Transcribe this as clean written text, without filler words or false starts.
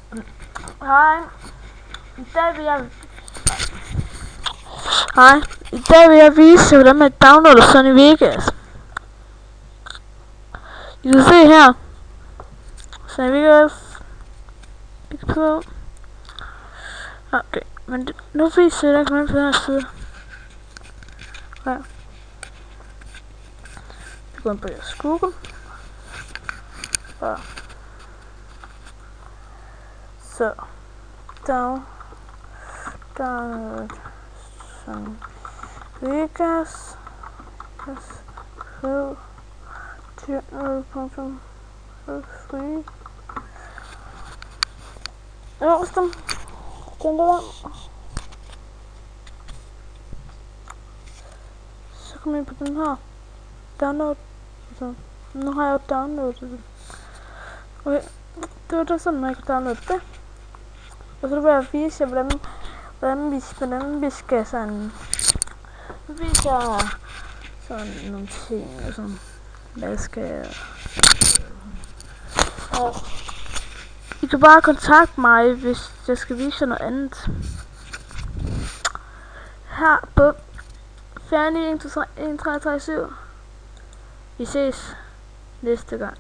Hej. I dag vil jeg vise hvordan man downloader Sony Vegas. I kan se her. Sony Vegas. Pixel. Okay, men nu viser jeg dig på den her side. Ja. Vi går ind på jeres Google. Ja. Så. Download Sony Vegas. Free. Øverste. Den der. Så kommer jeg på den her. Download. Så. Nu har jeg jo downloadet det. Okay. Det var da sådan, man kan downloade det. Og så vil jeg vise jer, hvordan vi skal sådan vise jer sådan nogle ting og sådan. Hvad skal jeg? I kan bare kontakte mig, hvis jeg skal vise jer noget andet. Her på Færdig 1, 2, 3, 1, 3, 3, 7. Vi ses næste gang.